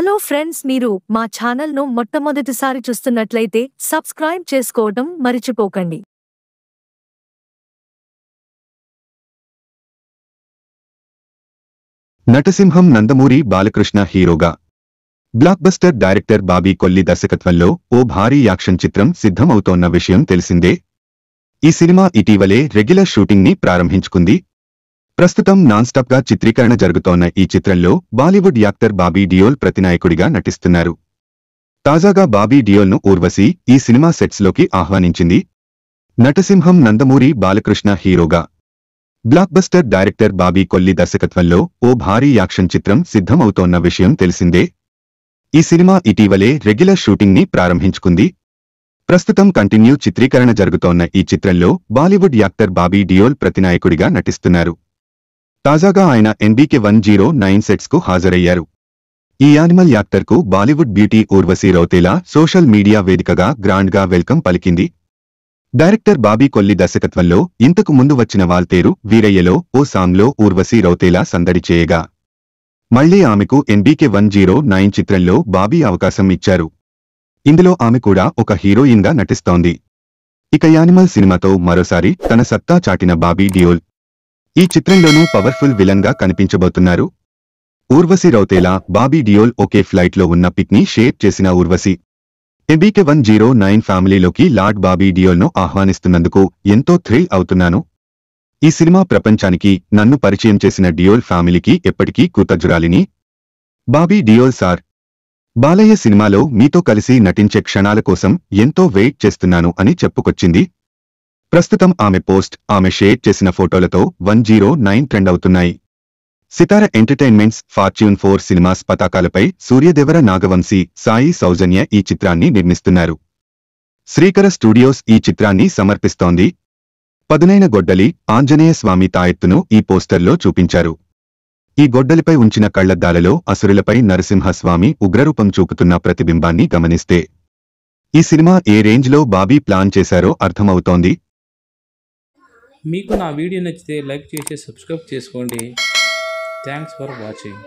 Hello friends, మీరు మా ఛానల్ను మొట్టమొదటిసారి చూస్తున్నట్లయితే సబ్స్క్రైబ్ చేసుకోవడం మర్చిపోకండి. నటసింహం నందమూరి బాలకృష్ణ హీరోగా block buster director Bobby Kolli దర్శకత్వంలో ఓ భారీ యాక్షన్ చిత్రం సిద్ధమవుతోన్న విషయం తెలిసిందే. ఈ సినిమా ఇటీవలే రెగ్యులర్ షూటింగ్ ని ప్రారంభించుకుంది. ప్రస్తుతం నాన్ స్టాప్ గా చిత్రీకరణ జరుగుతోన్న ఈ చిత్రంలో బాలీవుడ్ యాక్టర్ బాబీ డియోల్ ప్రతినాయకుడిగా నటిస్తున్నారు. తాజాగా బాబీ డియోల్ను ఊర్వశి ఈ సినిమా సెట్స్ లోకి ఆహ్వానించింది. నటసింహం నందమూరి బాలకృష్ణ హీరోగా block buster director Bobby Kolli దర్శకత్వంలో ఓ భారీ యాక్షన్ చిత్రం సిద్ధమవుతోన్న విషయం తెలిసిందే. ఈ సినిమా ఇటీవలే రెగ్యులర్ షూటింగ్ ని ప్రారంభించుకుంది. ప్రస్తుతం కంటిన్యూ చిత్రీకరణ జరుగుతోన్న ఈ చిత్రంలో బాలీవుడ్ యాక్టర్ బాబీ డియోల్ ప్రతినాయకుడిగా నటిస్తున్నారు. తాజాగా ఆయన NBK 109 సెట్స్ కు హాజరయ్యారు. ఈ యానిమల్ యాక్టర్ కు Bollywood beauty Urvashi Rautela social media వేదికగా గ్రాండ్ గా వెల్కమ్ పలికింది. డైరెక్టర్ బాబీ కొల్లి దర్శకత్వంలో ఇంతకు ముందు వచ్చిన వాల్తేరు వీరయ్యలో ఓ సాంగ్లో ఊర్వశి రౌతేలా సందడి చేయగా మళ్లీ ఆమెకు NBK 109 చిత్రంలో బాబీ అవకాశం ఇచ్చారు. ఇందులో ఆమె కూడా ఒక హీరోయిన్ గా నటిస్తోంది. ఇక యానిమల్ సినిమాతో మరోసారి తన సత్తా చాటిన బాబీ డియోల్ ఈ చిత్రంలోనూ పవర్ఫుల్ విలన్ గా కనిపించబోతున్నారు. ఊర్వశి రౌతేలా బాబీ డియోల్ ఒకే ఫ్లైట్ లో ఉన్న పిక్ ని షేర్ చేసిన ఊర్వశి NBK 109 ఫ్యామిలీలోకి లార్డ్ బాబీ డియోల్ను ఆహ్వానిస్తున్నందుకు ఎంతో థ్రిల్ అవుతున్నాను. ఈ సినిమా ప్రపంచానికి నన్ను పరిచయం చేసిన డియోల్ ఫ్యామిలీకి ఎప్పటికీ కృతజ్ఞురాలిని. బాబీ డియోల్ సార్, బాలయ్య సినిమాలో మీతో కలిసి నటించే క్షణాల కోసం ఎంతో వెయిట్ చేస్తున్నాను అని చెప్పుకొచ్చింది. ప్రస్తుతం ఆమె పోస్ట్, ఆమె షేర్ చేసిన ఫోటోలతో 109 ట్రెండ్ అవుతున్నాయి. సితార ఎంటర్టైన్మెంట్స్ ఫార్చ్యూన్ 4 సినిమాస్ పతాకాలపై సూర్యదేవర నాగవంశీ, సాయి సౌజన్య ఈ చిత్రాన్ని నిర్మిస్తున్నారు. శ్రీకర స్టూడియోస్ ఈ చిత్రాన్ని సమర్పిస్తోంది. పదునైన గొడ్డలి ఆంజనేయ స్వామి తాయెత్తును ఈ పోస్టర్లో చూపించారు. ఈ గొడ్డలిపై ఉంచిన కళ్లద్దాలలో అసురులపై నరసింహస్వామి ఉగ్రరూపం చూపుతున్న ప్రతిబింబాన్ని గమనిస్తే ఈ సినిమా ఏ రేంజ్లో బాబీ ప్లాన్ చేశారో అర్థమవుతోంది. మీకు నా వీడియో నచ్చితే లైక్ చేసి సబ్స్క్రైబ్ చేసుకోండి. Thanks for watching.